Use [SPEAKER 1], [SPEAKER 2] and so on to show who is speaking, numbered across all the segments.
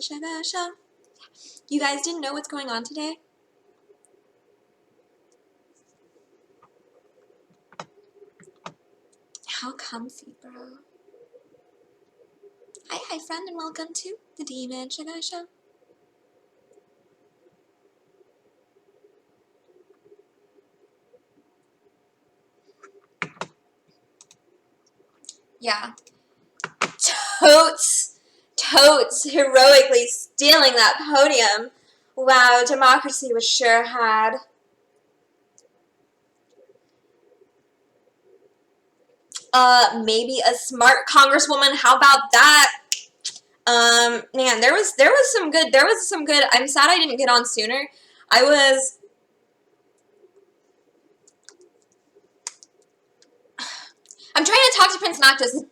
[SPEAKER 1] DemonSugar Show. You guys didn't know what's going on today? How comfy, bro. Hi, friend, and welcome to the DemonSugar Show. Yeah. Totes heroically stealing that podium. Wow, democracy was sure had. Maybe a smart congresswoman. How about that? Man, there was some good. I'm sad I didn't get on sooner. I'm trying to talk to Prince Noctis.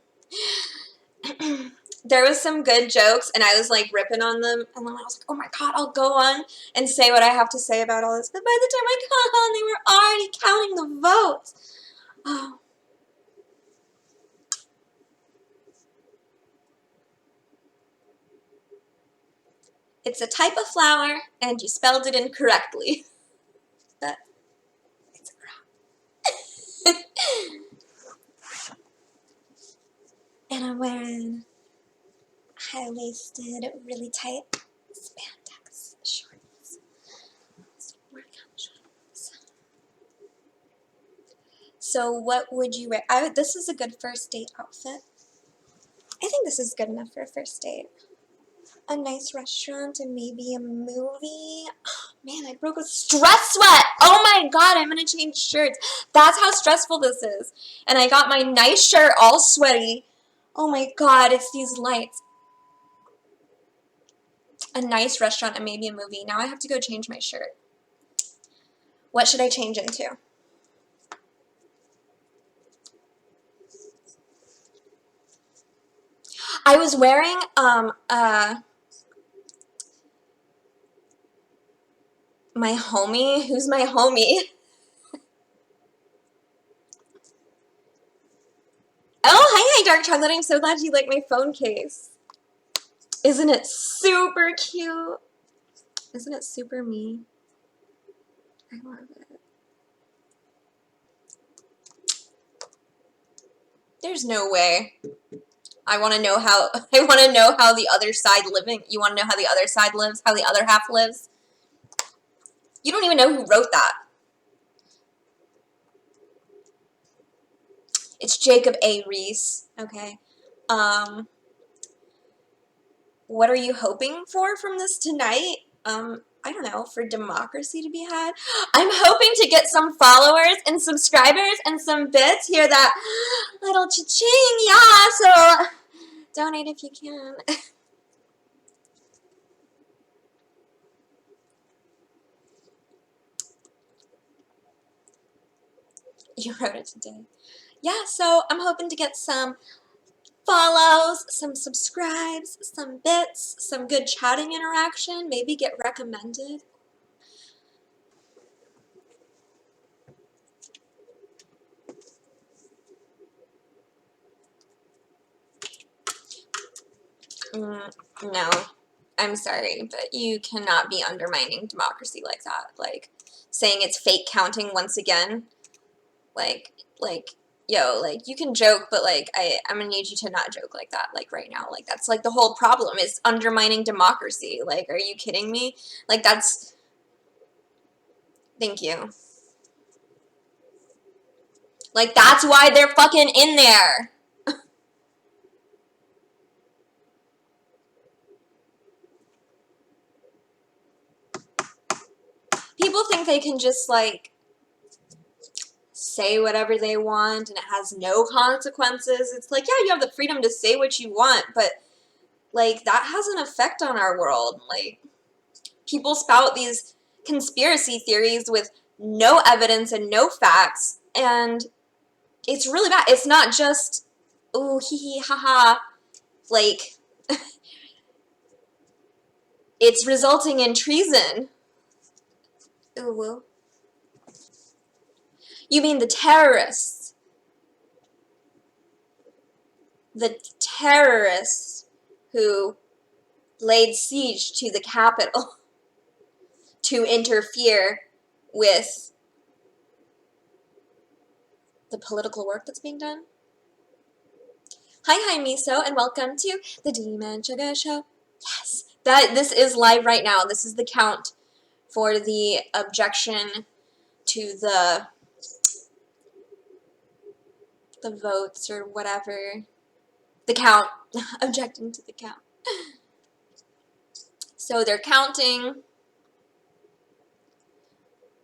[SPEAKER 1] There was some good jokes, and I was like ripping on them, and then I was like, oh my god, I'll go on and say what I have to say about all this. But by the time I got on, they were already counting the votes. Oh. It's a type of flower, and you spelled it incorrectly. But it's a crap. And I'm wearing high-waisted, really tight spandex shorts. Workout shorts. So what would you wear? This is a good first date outfit. I think this is good enough for a first date. A nice restaurant and maybe a movie. Oh, man, I broke a stress sweat. Oh my god, I'm gonna change shirts. That's how stressful this is. And I got my nice shirt all sweaty. Oh my god, it's these lights. A nice restaurant and maybe a movie. Now I have to go change my shirt. What should I change into? I was wearing my homie. Who's my homie? Oh, hi, Dark Chocolate. I'm so glad you like my phone case. Isn't it super cute? Isn't it super me? I love it. There's no way. I want to know how the other side living. You want to know how the other side lives? How the other half lives? You don't even know who wrote that. It's Jacob A. Reese. Okay. What are you hoping for from this tonight? I don't know, for democracy to be had. I'm hoping to get some followers and subscribers and some bits. Hear that little cha-ching, yeah, so donate if you can. You wrote it today. Yeah, so I'm hoping to get some follows, some subscribes, some bits, some good chatting interaction, maybe get recommended. No, I'm sorry, but you cannot be undermining democracy like that. Like, saying it's fake counting once again. Like, yo, like, you can joke, but, like, I'm gonna need you to not joke like that, like, right now. Like, that's, like, the whole problem is undermining democracy. Like, are you kidding me? Like, that's... Thank you. Like, that's why they're fucking in there. People think they can just, like, say whatever they want and it has no consequences. It's like, yeah, you have the freedom to say what you want, but, like, that has an effect on our world. Like, people spout these conspiracy theories with no evidence and no facts, and it's really bad. It's not just, ooh, hee hee, haha, like, it's resulting in treason. Ooh. You mean the terrorists? The terrorists who laid siege to the Capitol to interfere with the political work that's being done. Hi, Miso, and welcome to the DemonSugar Show. Yes, this is live right now. This is the count for the objection to the votes or whatever. The count. Objecting to the count. So they're counting.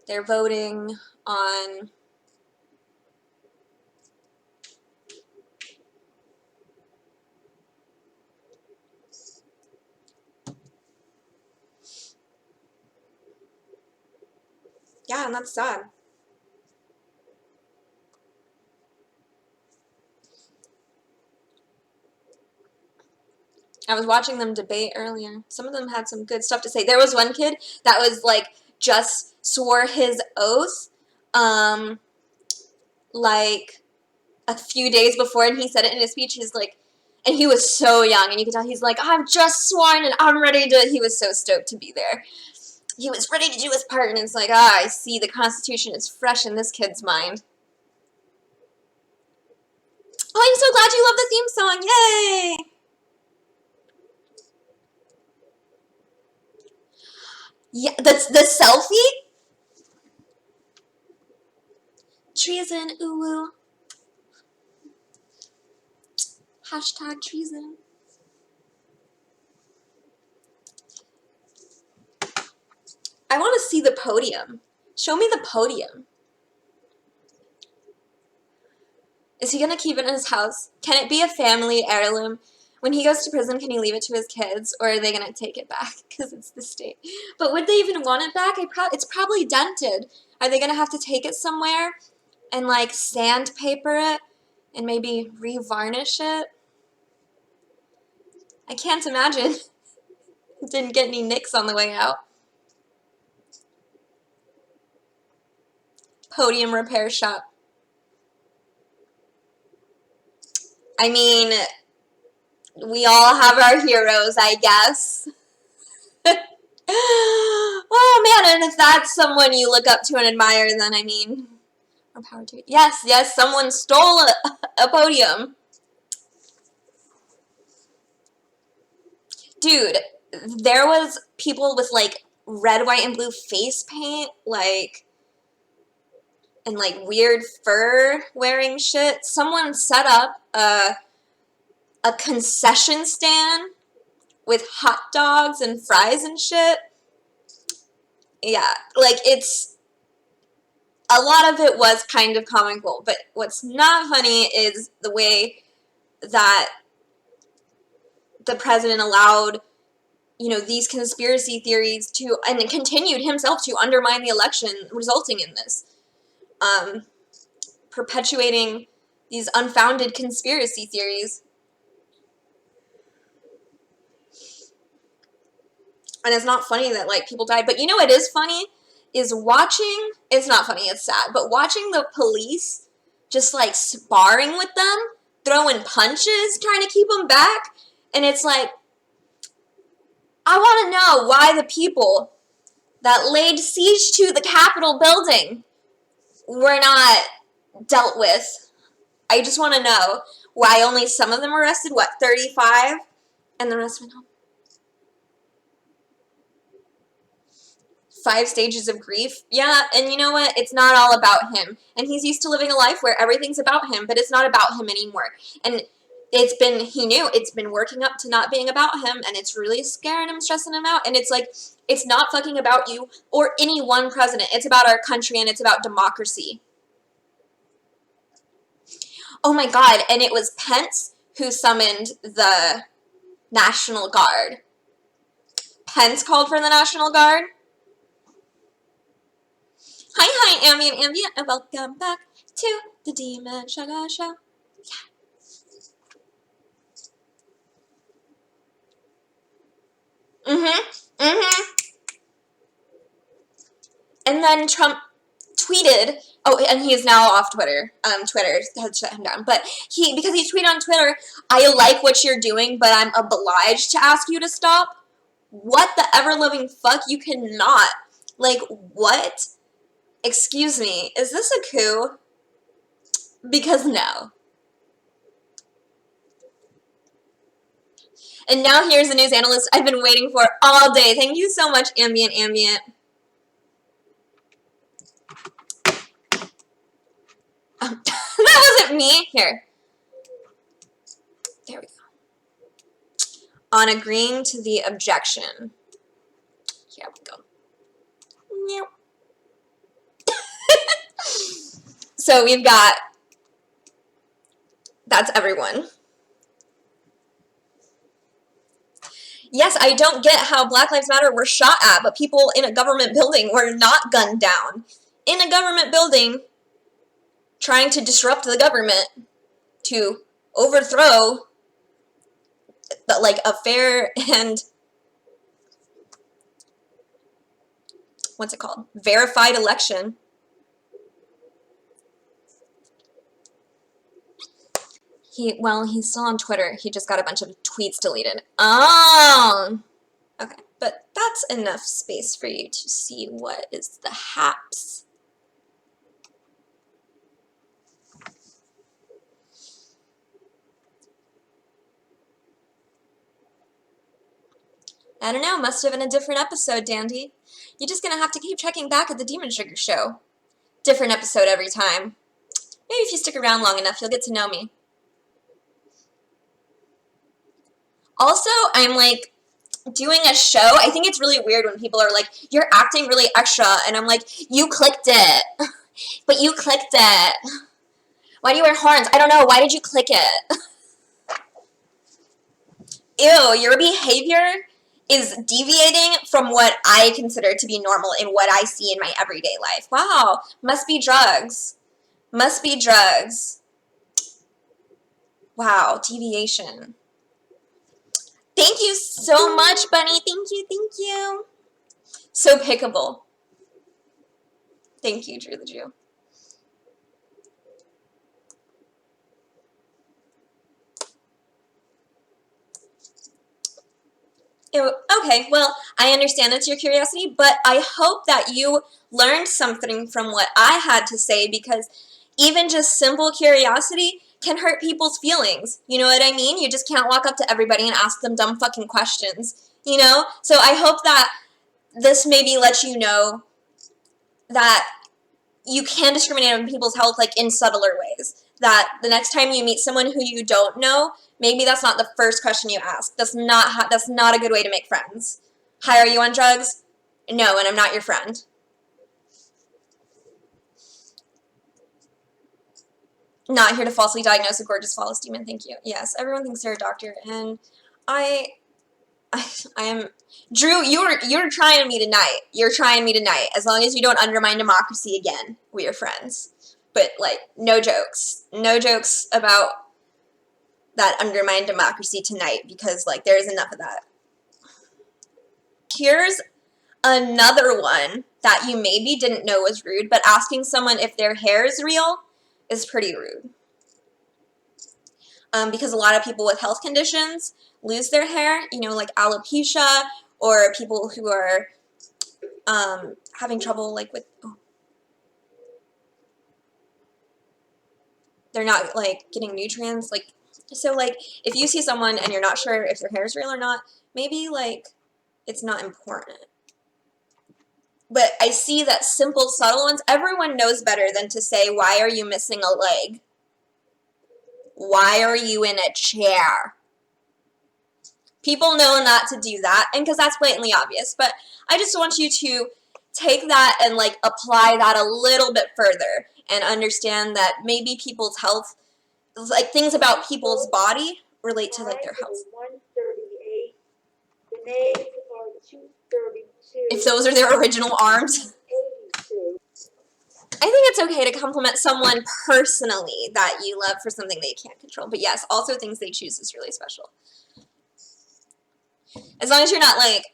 [SPEAKER 1] They're voting on yeah, and that's sad. I was watching them debate earlier. Some of them had some good stuff to say. There was one kid that was like just swore his oath like a few days before, and he said it in his speech. He's like, and he was so young, and you could tell he's like, I'm just sworn and I'm ready to, he was so stoked to be there. He was ready to do his part, and it's like, I see the Constitution is fresh in this kid's mind. Oh, I'm so glad you love the theme song. Yay! Yeah, that's the selfie? Treason, ooh. Hashtag treason. I want to see the podium. Show me the podium. Is he going to keep it in his house? Can it be a family heirloom? When he goes to prison, can he leave it to his kids? Or are they going to take it back? Because it's the state. But would they even want it back? It's probably dented. Are they going to have to take it somewhere and, like, sandpaper it and maybe re-varnish it? I can't imagine. Didn't get any nicks on the way out. Podium repair shop. I mean, we all have our heroes, I guess. Oh, man, and if that's someone you look up to and admire, then, I mean, more power to it. Yes, someone stole a podium. Dude, there was people with, like, red, white, and blue face paint, like, and, like, weird fur wearing shit. Someone set up a concession stand with hot dogs and fries and shit. Yeah, like, it's, a lot of it was kind of comical, but what's not funny is the way that the president allowed, you know, these conspiracy theories to, and continued himself to undermine the election, resulting in this. Perpetuating these unfounded conspiracy theories. And it's not funny that, like, people died. But you know what is funny? Is watching, it's not funny, it's sad, but watching the police just, like, sparring with them, throwing punches, trying to keep them back. And it's like, I want to know why the people that laid siege to the Capitol building were not dealt with. I just want to know why only some of them were arrested, what, 35? And the rest went home. 5 stages of grief. Yeah, and you know what? It's not all about him. And he's used to living a life where everything's about him, but it's not about him anymore. And he knew it's been working up to not being about him, and it's really scaring him, stressing him out. And it's like, it's not fucking about you or any one president. It's about our country, and it's about democracy. Oh my God, and it was Pence who summoned the National Guard. Pence called for the National Guard. Hi, Ambient, and welcome back to the DemonSugar Show. Yeah. And then Trump tweeted, oh, and he is now off Twitter. Twitter had shut him down. But because he tweeted on Twitter, I like what you're doing, but I'm obliged to ask you to stop. What the ever-loving fuck? You cannot. Like, what? Excuse me, is this a coup? Because no. And now here's the news analyst I've been waiting for all day. Thank you so much, Ambient. That wasn't me. Here. There we go. On agreeing to the objection. Here we go. So we've got, that's everyone. Yes, I don't get how Black Lives Matter were shot at, but people in a government building were not gunned down. In a government building, trying to disrupt the government to overthrow, like, a fair and, what's it called? Verified election. Well, he's still on Twitter. He just got a bunch of tweets deleted. Oh! Okay, but that's enough space for you to see what is the haps. I don't know, must have been a different episode, Dandy. You're just gonna have to keep checking back at the DemonSugar Show. Different episode every time. Maybe if you stick around long enough, you'll get to know me. Also, I'm like doing a show. I think it's really weird when people are like, you're acting really extra, and I'm like, you clicked it. But you clicked it. Why do you wear horns? I don't know. Why did you click it? Ew, your behavior is deviating from what I consider to be normal in what I see in my everyday life. Wow, must be drugs. Must be drugs. Wow, deviation. Thank you so much, Bunny. Thank you. So pickable. Thank you, Drew the Jew. Okay, well, I understand that's your curiosity, but I hope that you learned something from what I had to say, because even just simple curiosity can hurt people's feelings. You know what I mean? You just can't walk up to everybody and ask them dumb fucking questions, you know? So I hope that this maybe lets you know that you can discriminate on people's health, like, in subtler ways. That the next time you meet someone who you don't know, maybe that's not the first question you ask. That's not a good way to make friends. Hi, are you on drugs? No, and I'm not your friend. Not here to falsely diagnose a gorgeous flawless demon, thank you. Yes, everyone thinks they're a doctor, and I am... Drew, you're trying me tonight. You're trying me tonight. As long as you don't undermine democracy again, we are friends. But, like, no jokes. No jokes about that undermined democracy tonight, because, like, there is enough of that. Here's another one that you maybe didn't know was rude, but asking someone if their hair is real is pretty rude. Because a lot of people with health conditions lose their hair, you know, like alopecia, or people who are having trouble, like, with... Oh. They're not, like, getting nutrients, like... So, like, if you see someone and you're not sure if their hair is real or not, maybe, like, it's not important. But I see that simple, subtle ones, everyone knows better than to say, why are you missing a leg? Why are you in a chair? People know not to do that, and because that's blatantly obvious. But I just want you to take that and, like, apply that a little bit further and understand that maybe people's health, like, things about people's body relate to, like, their health.
[SPEAKER 2] 138. The names are 232.
[SPEAKER 1] If those are their original arms.
[SPEAKER 2] 82.
[SPEAKER 1] I think it's okay to compliment someone personally that you love for something that you can't control. But yes, also things they choose is really special. As long as you're not like,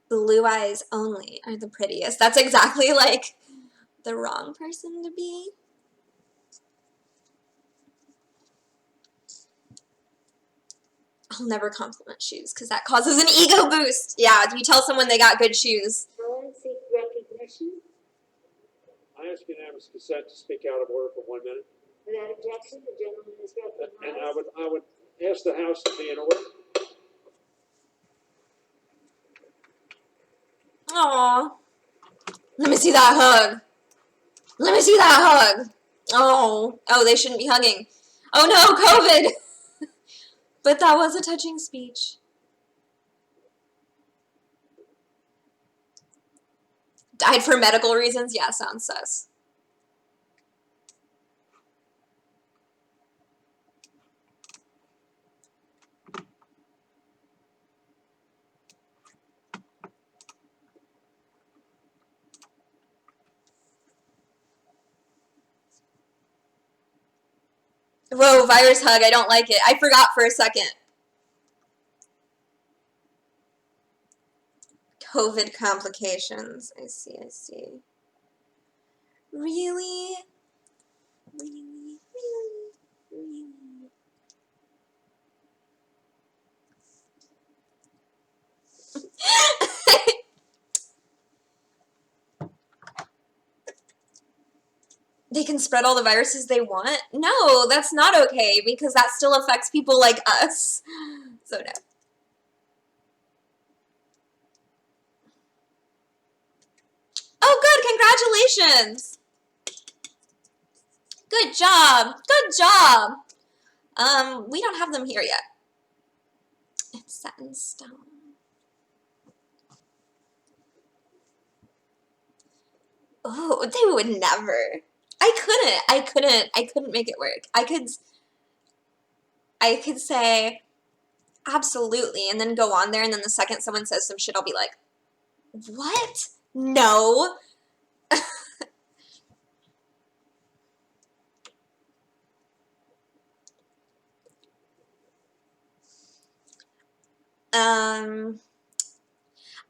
[SPEAKER 1] blue eyes only are the prettiest. That's exactly like the wrong person to be. I'll never compliment shoes because that causes an ego boost. Yeah, you tell someone they got good shoes.
[SPEAKER 2] Helen seek recognition.
[SPEAKER 3] I ask unanimous consent to speak out of order for 1 minute.
[SPEAKER 2] Without objection, the gentleman is recognized.
[SPEAKER 3] And I would ask the House to be in order.
[SPEAKER 1] Aww. Let me see that hug. Let me see that hug. Oh, they shouldn't be hugging. Oh no, COVID. But that was a touching speech. Died for medical reasons? Yeah, sounds sus. Whoa, virus hug, I don't like it. I forgot for a second. COVID complications. I see. Really? Really? They can spread all the viruses they want? No, that's not okay because that still affects people like us. So no. Oh, good, congratulations. Good job. Good job. We don't have them here yet. It's set in stone. Oh, they would never. I couldn't make it work. I could say absolutely and then go on there and then the second someone says some shit I'll be like, "What? No."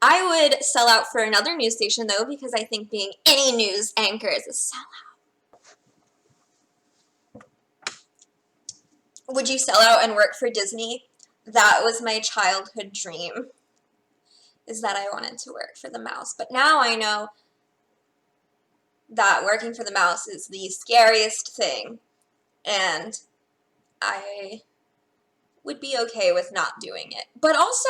[SPEAKER 1] I would sell out for another news station though because I think being any news anchor is a sellout. Would you sell out and work for Disney? That was my childhood dream, is that I wanted to work for the mouse. But now I know that working for the mouse is the scariest thing, and I would be okay with not doing it. But also,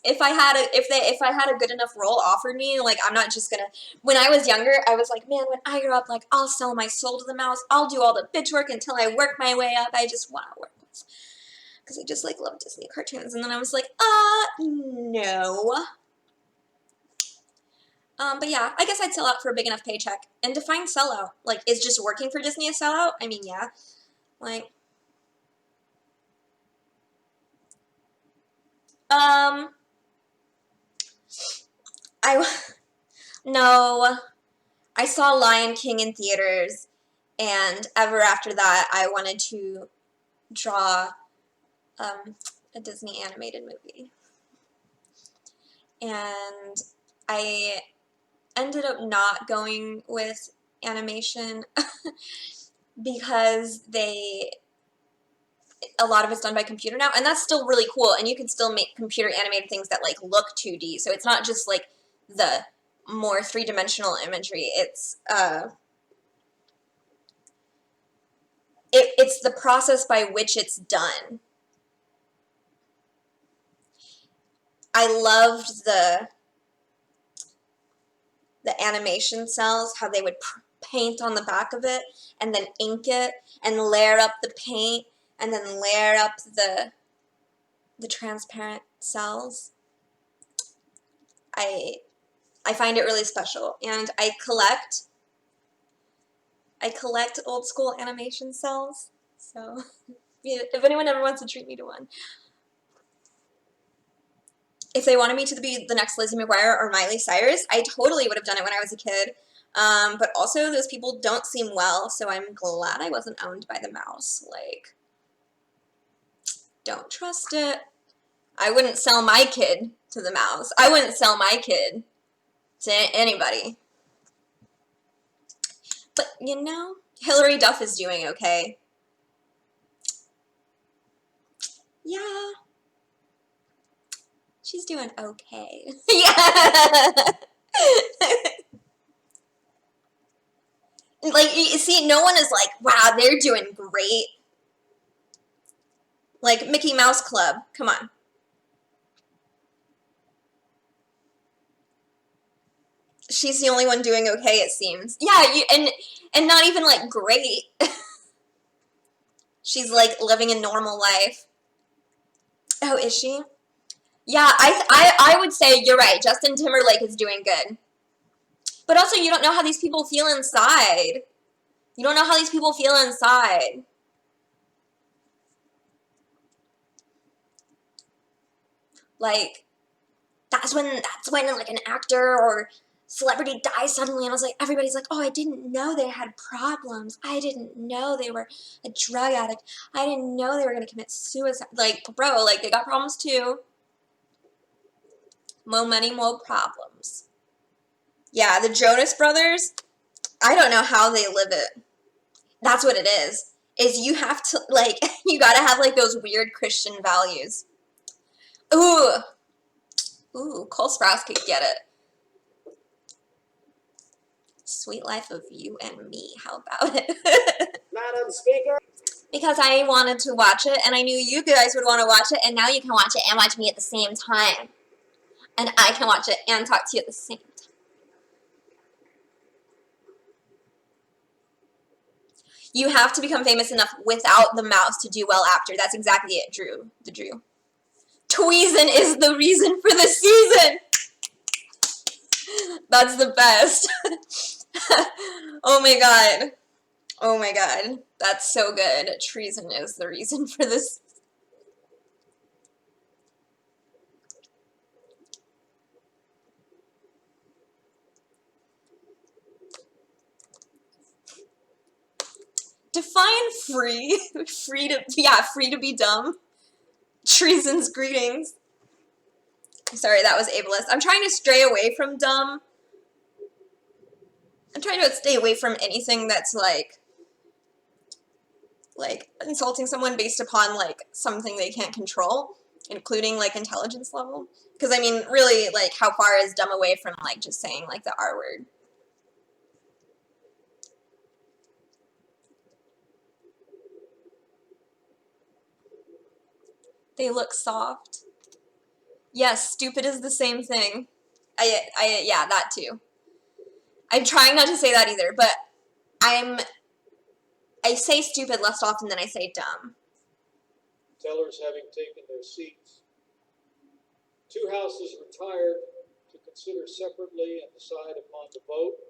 [SPEAKER 1] if I had a good enough role offered me, like I'm not just gonna. When I was younger, I was like, man, when I grow up, like I'll sell my soul to the mouse. I'll do all the bitch work until I work my way up. I just want to work because I just like love Disney cartoons. And then I was like, no. But yeah, I guess I'd sell out for a big enough paycheck. And define sellout. Like, is just working for Disney a sellout? I mean, yeah. Like, no. I saw Lion King in theaters, and ever after that, I wanted to draw a Disney animated movie. And I ended up not going with animation because a lot of it's done by computer now, and that's still really cool, and you can still make computer animated things that like look 2D, so it's not just like the more three-dimensional imagery. It's the process by which it's done. I loved the animation cells, how they would paint on the back of it and then ink it and layer up the paint and then layer up the transparent cells. I find it really special, and I collect old school animation cells. So if anyone ever wants to treat me to one. If they wanted me to be the next Lizzie McGuire or Miley Cyrus, I totally would have done it when I was a kid. But also, those people don't seem well, so I'm glad I wasn't owned by the mouse. Like, don't trust it. I wouldn't sell my kid to the mouse. I wouldn't sell my kid to anybody. But, you know, Hillary Duff is doing okay. Yeah. She's doing okay. Yeah. Like, you see, no one is like, wow, they're doing great. Like, Mickey Mouse Club. Come on. She's the only one doing okay, it seems. Yeah, and not even, like, great. She's, like, living a normal life. Oh, is she? Yeah, I would say you're right. Justin Timberlake is doing good. But also, you don't know how these people feel inside. You don't know how these people feel inside. Like, that's when like an actor or celebrity dies suddenly, and I was like, everybody's like, oh, I didn't know they had problems. I didn't know they were a drug addict. I didn't know they were gonna commit suicide. Like, bro, like, they got problems too. More money, more problems. Yeah, the Jonas Brothers, I don't know how they live it. That's what it is you have to, like, you gotta have, like, those weird Christian values. Ooh, Cole Sprouse could get it. Sweet Life of You and Me, how about it?
[SPEAKER 4] Madam Speaker.
[SPEAKER 1] Because I wanted to watch it, and I knew you guys would want to watch it, and now you can watch it and watch me at the same time. And I can watch it and talk to you at the same time. You have to become famous enough without the mouse to do well after. That's exactly it, Drew. The Drew. Treason is the reason for the season! That's the best. Oh my god. Oh my god. That's so good. Treason is the reason for this. Define free. Free to be dumb. Treason's greetings. Sorry, that was ableist. I'm trying to stray away from dumb. I'm trying to stay away from anything that's like insulting someone based upon like something they can't control, including like intelligence level. Because I mean, really, like, how far is dumb away from like just saying like the R word? They look soft. Yes, stupid is the same thing. Yeah, that too. I'm trying not to say that either, but I say stupid less often than I say dumb.
[SPEAKER 3] Tellers having taken their seats. Two houses retired to consider separately and decide upon the vote.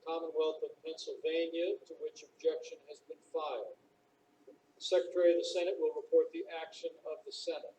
[SPEAKER 3] Commonwealth of Pennsylvania, to which objection has been filed. The Secretary of the Senate will report the action of the Senate.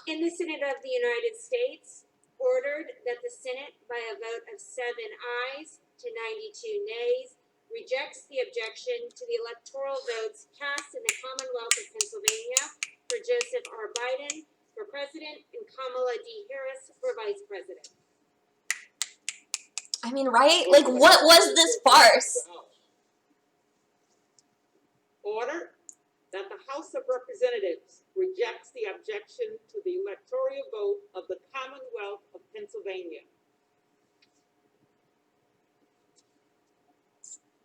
[SPEAKER 2] In the Senate of the United States, ordered that the Senate, by a vote of 7 ayes to 92 nays, rejects the objection to the electoral votes cast in the Commonwealth of Pennsylvania for Joseph R. Biden for president and Kamala D. Harris for vice president.
[SPEAKER 1] I mean, right? Like, what was this farce?
[SPEAKER 4] Order that the House of Representatives rejects the objection to the electoral vote of the Commonwealth of Pennsylvania.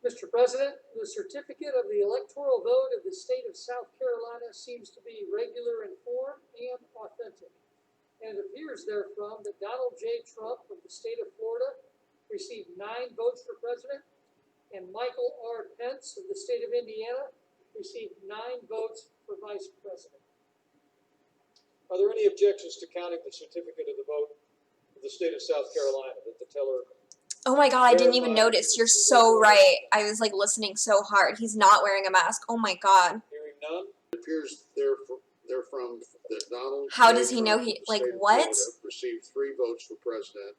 [SPEAKER 5] Mr. President, the certificate of the electoral vote of the state of South Carolina seems to be regular in form and authentic. And it appears therefrom that Donald J. Trump of the state of Florida received 9 votes for president, and Michael R. Pence of the state of Indiana received 9 votes for vice president.
[SPEAKER 3] Are there any objections to counting the certificate of the vote of the state of South Carolina that the teller?
[SPEAKER 1] Oh my god, I didn't even notice. You're so right. I was like listening so hard. He's not wearing a mask. Oh my god.
[SPEAKER 3] Hearing none.
[SPEAKER 6] It appears therefrom that Donald.
[SPEAKER 1] How does he know he, like, what?
[SPEAKER 6] Received 3 votes for president,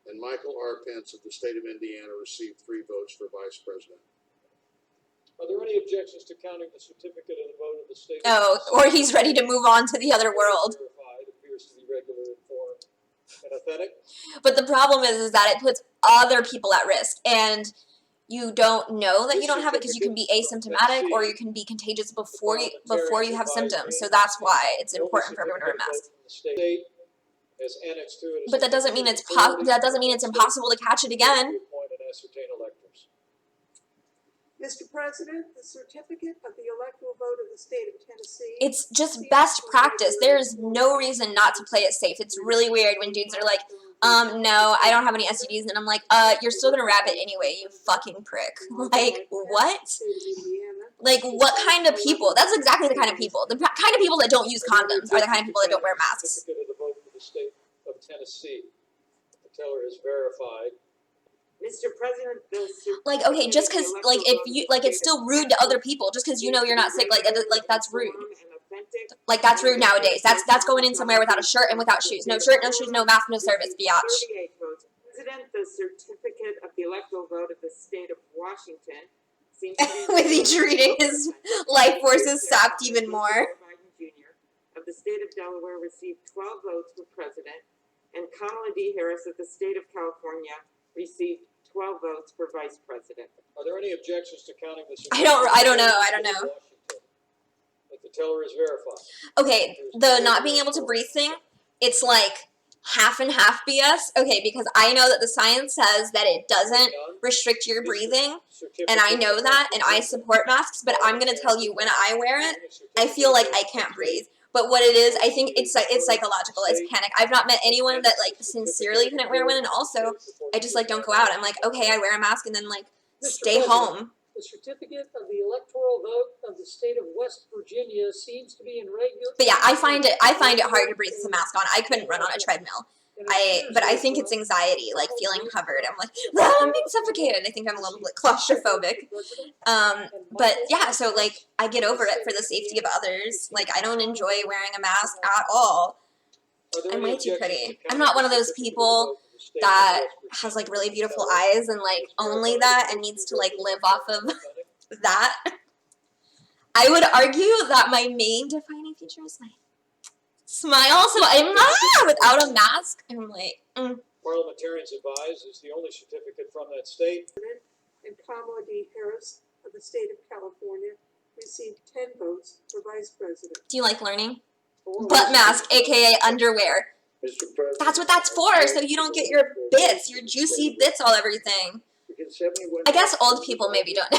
[SPEAKER 6] and Michael R. Pence of the state of Indiana received 3 votes for vice president.
[SPEAKER 3] Are there any objections to counting the certificate of the vote of the state?
[SPEAKER 1] Oh, or he's ready to move on to the other world.
[SPEAKER 3] Verified, appears to be regular in form and authentic.
[SPEAKER 1] But the problem is that it puts other people at risk. And you don't know that you don't have it because you can be asymptomatic or you can be contagious before you have symptoms. So that's why it's important for everyone to wear a mask. But that doesn't mean it's impossible to catch it again.
[SPEAKER 7] Mr. President, the certificate of the electoral vote of the state of Tennessee.
[SPEAKER 1] It's just best practice. There's no reason not to play it safe. It's really weird when dudes are like, no, I don't have any STDs, and I'm like, you're still gonna wrap it anyway, you fucking prick. Like, what? Like, what kind of people? That's exactly the kind of people. The kind of people that don't use condoms are the kind of people that don't wear masks.
[SPEAKER 3] Certificate of the vote for the state of Tennessee. The teller is verified.
[SPEAKER 2] Mr. President,
[SPEAKER 1] Like, okay, just because, like, if you, like, it's still rude to other people just because you know you're not sick, like, that's rude. Like, that's rude nowadays. That's going in somewhere without a shirt and without shoes. No shirt, no shoes, no mask, no service, biatch.
[SPEAKER 2] 38 votes. President, the certificate of the electoral vote of the state of Washington seems to be
[SPEAKER 1] With each reading, his life force is sapped even more.
[SPEAKER 2] Biden Jr. of the state of Delaware received 12 votes for president, and Kamala D. Harris of the state of California received 12 votes for vice president.
[SPEAKER 3] Are there any objections to counting the
[SPEAKER 1] I don't know.
[SPEAKER 3] Washington? That the teller is verified.
[SPEAKER 1] Okay, the not being able to breathe thing, it's like half and half BS. Okay, because I know that the science says that it doesn't restrict your breathing, and I know that, and I support masks, but I'm going to tell you, when I wear it, I feel like I can't breathe. But what it is, I think it's psychological. It's panic. I've not met anyone that, like, sincerely couldn't wear one, and also, I just, like, don't go out. I'm like, okay, I wear a mask, and then, like, stay home.
[SPEAKER 5] The certificate of the electoral vote of the state of West Virginia seems to be in regular.
[SPEAKER 1] But yeah, I find it hard to breathe with a mask on. I couldn't run on a treadmill. But I think it's anxiety, like feeling covered. I'm like, I'm being suffocated. I think I'm a little bit claustrophobic. But yeah, so like I get over it for the safety of others. Like I don't enjoy wearing a mask at all. I'm way too pretty. I'm not one of those people that has like really beautiful eyes and like only that and needs to like live off of that. I would argue that my main defining feature is my smile, so I'm without a mask. I'm like,
[SPEAKER 3] Parliamentarians advise is the only certificate from that state.
[SPEAKER 7] And Kamala D. Harris of the state of California received 10 votes for vice president.
[SPEAKER 1] do you like learning? Butt mask, aka underwear.
[SPEAKER 6] Mr. President.
[SPEAKER 1] That's what that's for, so you don't get your bits, your juicy bits all everything. I guess old people maybe don't know.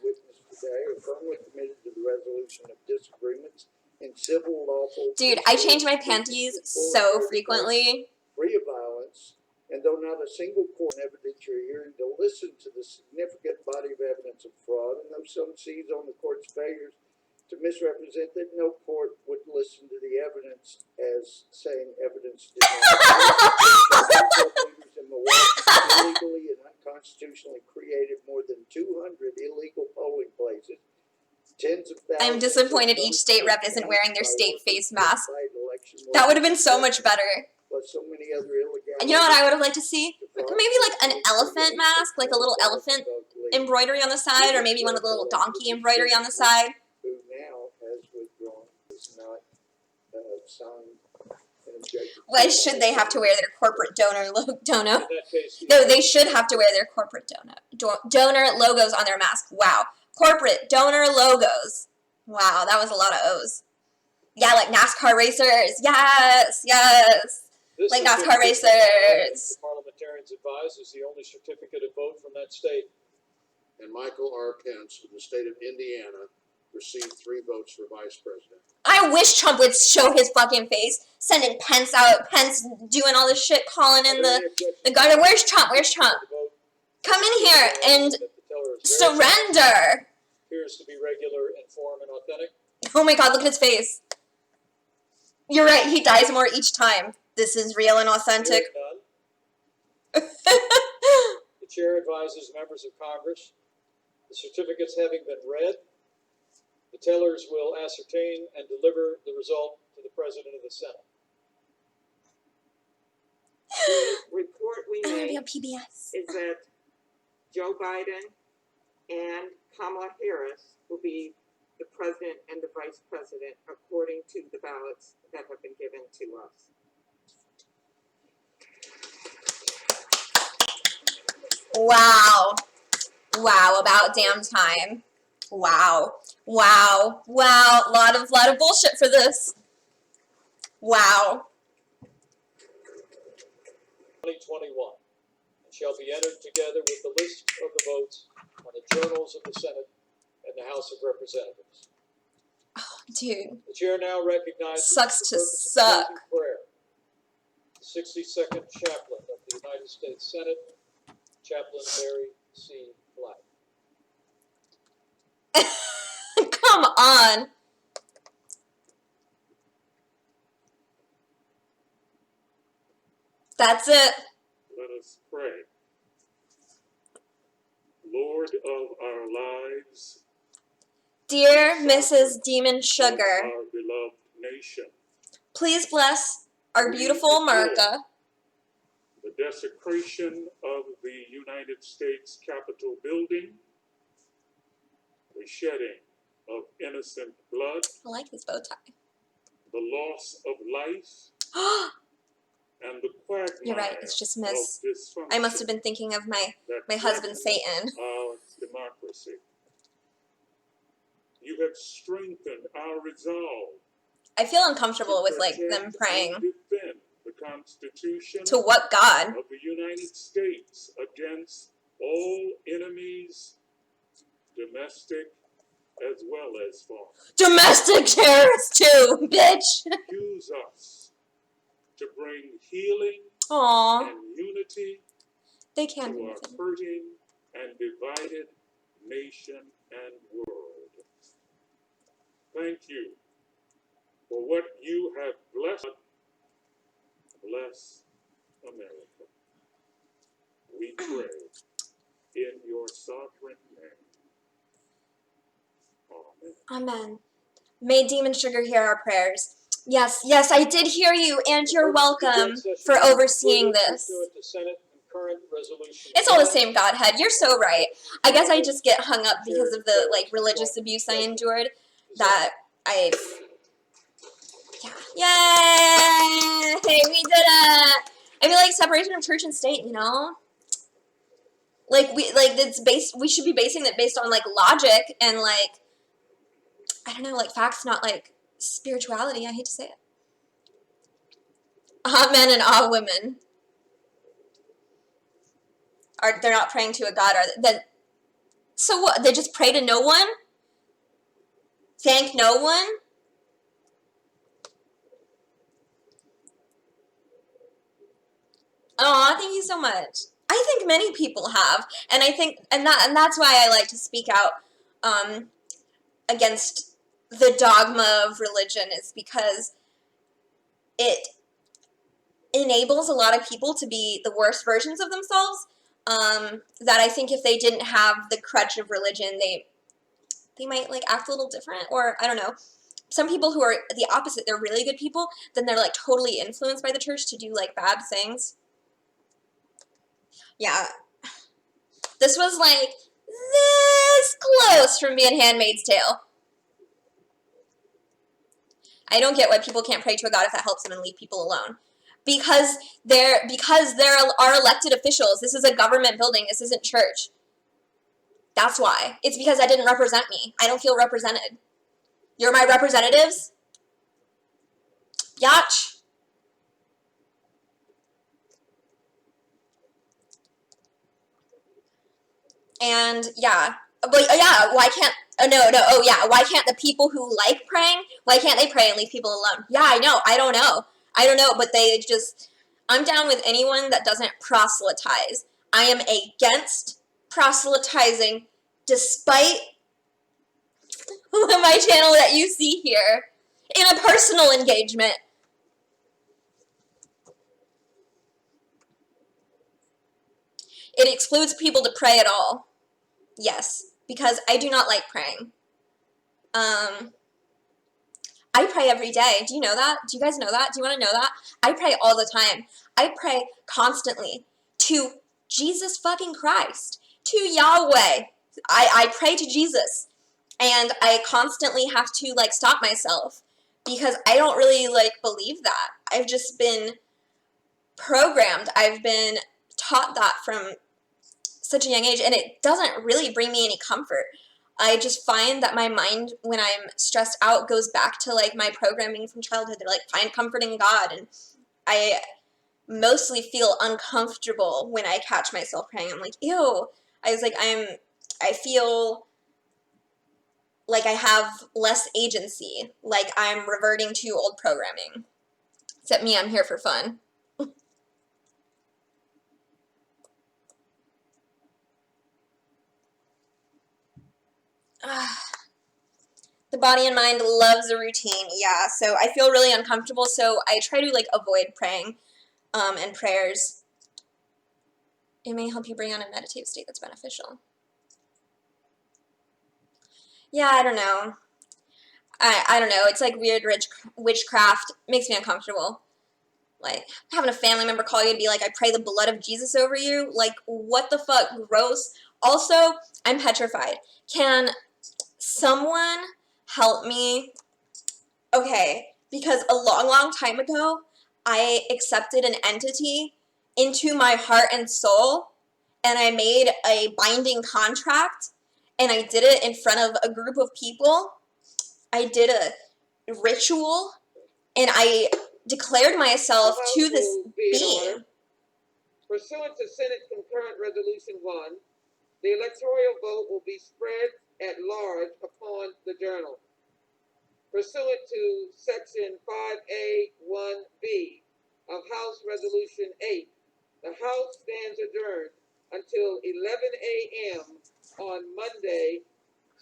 [SPEAKER 6] Witnesses today are firmly committed to the resolution of disagreements in civil lawful.
[SPEAKER 1] Dude, I change my panties so frequently.
[SPEAKER 6] Free of violence, and though not a single court in evidentiary hearing to listen to the significant body of evidence of fraud, and though some seize on the court's failures to misrepresent that, no court would listen to the evidence as saying evidence did not leaders in Milwaukee illegally and unconstitutionally created more than 200 illegal polling places. Tens of thousands.
[SPEAKER 1] I'm disappointed each state rep isn't wearing their state face mask. That would have been so much better.
[SPEAKER 6] Plus so many other illegalities.
[SPEAKER 1] You know what I would have liked to see? Maybe like an elephant mask, like a little elephant embroidery on the side, or maybe one of the little donkey embroidery on the side.
[SPEAKER 6] Who now has withdrawn, is not signed an objection.
[SPEAKER 1] Why should they have to wear their corporate donor dono?
[SPEAKER 3] In that case,
[SPEAKER 1] No, they should have to wear their corporate donor logos on their mask. Wow. Corporate donor logos. Wow, that was a lot of O's. Yeah, like NASCAR racers. Yes, yes.
[SPEAKER 3] this
[SPEAKER 1] like NASCAR
[SPEAKER 3] certificate,
[SPEAKER 1] racers.
[SPEAKER 3] the parliamentarians advise is the only certificate of vote from that state.
[SPEAKER 6] And Michael R. Pence of the state of Indiana received 3 votes for vice president.
[SPEAKER 1] I wish Trump would show his fucking face, sending Pence out, Pence doing all this shit, calling in the guard. Where's Trump? Where's Trump? Come in here and surrender.
[SPEAKER 3] Appears to be regular, informed, and authentic.
[SPEAKER 1] Oh my god, look at his face. You're right, he dies more each time. This is real and authentic.
[SPEAKER 3] The chair advises members of Congress, the certificates having been read, the tellers will ascertain and deliver the result to the President of the Senate.
[SPEAKER 2] The report we
[SPEAKER 1] I want to be
[SPEAKER 2] made
[SPEAKER 1] on PBS.
[SPEAKER 2] is that Joe Biden and Kamala Harris will be the president and the vice president according to the ballots that have been given to us.
[SPEAKER 1] Wow. Wow, about damn time. Wow. Wow. Wow. Lot of bullshit for this. Wow.
[SPEAKER 3] 2021, and shall be entered together with the list of the votes on the journals of the Senate and the House of Representatives.
[SPEAKER 1] Dude.
[SPEAKER 3] The chair now recognizes
[SPEAKER 1] Sucks
[SPEAKER 3] for
[SPEAKER 1] to
[SPEAKER 3] the purpose of
[SPEAKER 1] suck.
[SPEAKER 3] closing prayer, the 62nd Chaplain of the United States Senate, Chaplain Mary C. Black.
[SPEAKER 1] Come on. That's it.
[SPEAKER 8] Let us pray. Lord of our lives,
[SPEAKER 1] Dear Mrs. Demon
[SPEAKER 8] of
[SPEAKER 1] Sugar,
[SPEAKER 8] our beloved nation,
[SPEAKER 1] please bless our beautiful America.
[SPEAKER 8] the desecration of the United States Capitol building, the shedding of innocent blood,
[SPEAKER 1] I like his bow tie.
[SPEAKER 8] the loss of life, and the quagmire
[SPEAKER 1] You're right, it's just Miss.
[SPEAKER 8] of dysfunction
[SPEAKER 1] I must have been thinking of my
[SPEAKER 8] that
[SPEAKER 1] husband
[SPEAKER 8] threaten
[SPEAKER 1] Satan.
[SPEAKER 8] our democracy. You have strengthened our resolve
[SPEAKER 1] I feel uncomfortable with
[SPEAKER 8] to
[SPEAKER 1] like
[SPEAKER 8] protect
[SPEAKER 1] them praying.
[SPEAKER 8] and defend the Constitution
[SPEAKER 1] To what God?
[SPEAKER 8] of the United States against all enemies, domestic as well as foreign.
[SPEAKER 1] Domestic terrorists too, bitch.
[SPEAKER 8] Use us to bring healing
[SPEAKER 1] Aw,
[SPEAKER 8] and unity
[SPEAKER 1] they can't
[SPEAKER 8] to
[SPEAKER 1] do
[SPEAKER 8] our
[SPEAKER 1] anything.
[SPEAKER 8] hurting and divided nation and world. Thank you for what you have blessed. Bless America. We pray in your sovereign name. Amen.
[SPEAKER 1] Amen. May Demon Sugar hear our prayers. Yes, yes, I did hear you, and you're welcome for overseeing this. It's all the same Godhead. You're so right. I guess I just get hung up because of the like religious abuse I endured. That I. Yeah. Yay! We did it. I feel like separation of church and state. You know. Like it's based. We should be basing it based on like logic and like. I don't know, like facts, not like spirituality. I hate to say it. All men and all women they're not praying to a god, are they? Then so what? They just pray to no one? Thank no one? Oh, thank you so much. I think many people have, and I think, and that's why I like to speak out against the dogma of religion, is because it enables a lot of people to be the worst versions of themselves. That I think if they didn't have the crutch of religion, they might like act a little different, or I don't know. Some people who are the opposite, they're really good people, then they're like totally influenced by the church to do like bad things. Yeah. This was like this close from being Handmaid's Tale. I don't get why people can't pray to a god if that helps them and leave people alone. Because they're our elected officials. This is a government building. This isn't church. That's why. It's because that didn't represent me. I don't feel represented. You're my representatives? Yatch. And yeah. But yeah, why can't why can't the people who like praying, why can't they pray and leave people alone? Yeah, I know. I don't know, but they just I'm down with anyone that doesn't proselytize. I am against proselytizing, despite my channel that you see here, in a personal engagement. It excludes people to pray at all. Yes, because I do not like praying. I pray every day. Do you know that? Do you guys know that? Do you want to know that? I pray all the time. I pray constantly to Jesus fucking Christ, to Yahweh. I pray to Jesus, and I constantly have to like stop myself because I don't really like believe that. I've just been programmed. I've been taught that from such a young age, and it doesn't really bring me any comfort. I just find that my mind, when I'm stressed out, goes back to like my programming from childhood. They're like, find comfort in God, and I mostly feel uncomfortable when I catch myself praying. I'm like, ew. I feel like I have less agency, like I'm reverting to old programming. Except me, I'm here for fun. The body and mind loves a routine, yeah, so I feel really uncomfortable, so I try to like avoid praying and prayers. It may help you bring on a meditative state that's beneficial. Yeah, I don't know. I don't know. It's like weird witchcraft. Makes me uncomfortable. Like having a family member call you to be like, I pray the blood of Jesus over you. Like, what the fuck? Gross. Also, I'm petrified. Can someone help me? Okay, because a long, long time ago, I accepted an entity into my heart and soul, and I made a binding contract, and I did it in front of a group of people. I did a ritual, and I declared myself to this being.
[SPEAKER 4] Pursuant to Senate Concurrent Resolution 1, the electoral vote will be spread at large upon the journal. Pursuant to Section 5A1B of House Resolution 8, the House stands adjourned until 11 a.m. on Monday,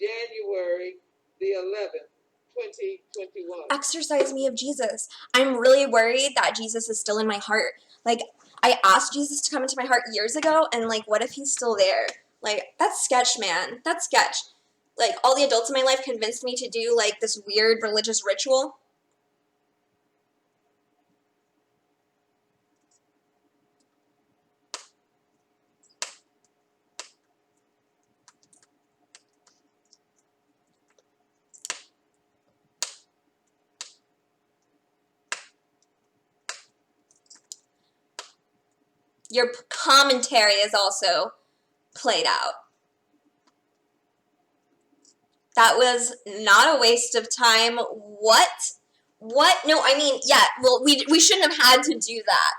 [SPEAKER 4] January the 11th, 2021.
[SPEAKER 1] Exorcise me of Jesus. I'm really worried that Jesus is still in my heart. Like, I asked Jesus to come into my heart years ago, and like, what if he's still there? Like, that's sketch, man. That's sketch. Like, all the adults in my life convinced me to do like this weird religious ritual. Your commentary is also played out. That was not a waste of time. What? What? No, I mean, yeah, well, we shouldn't have had to do that.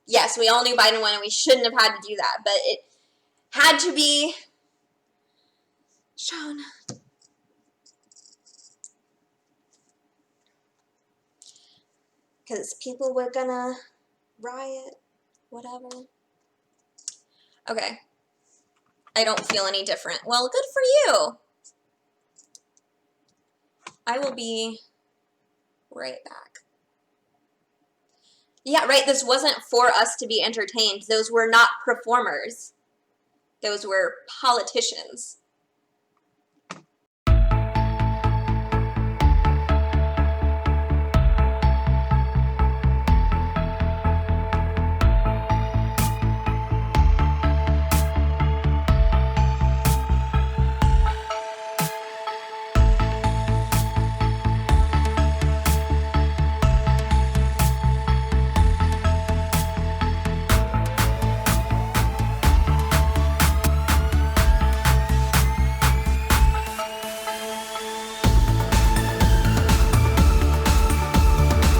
[SPEAKER 1] Yes, we all knew Biden won, and we shouldn't have had to do that, but it had to be shown. Because people were gonna riot, whatever. Okay. I don't feel any different. Well, good for you. I will be right back. Yeah, right, this wasn't for us to be entertained. Those were not performers. Those were politicians.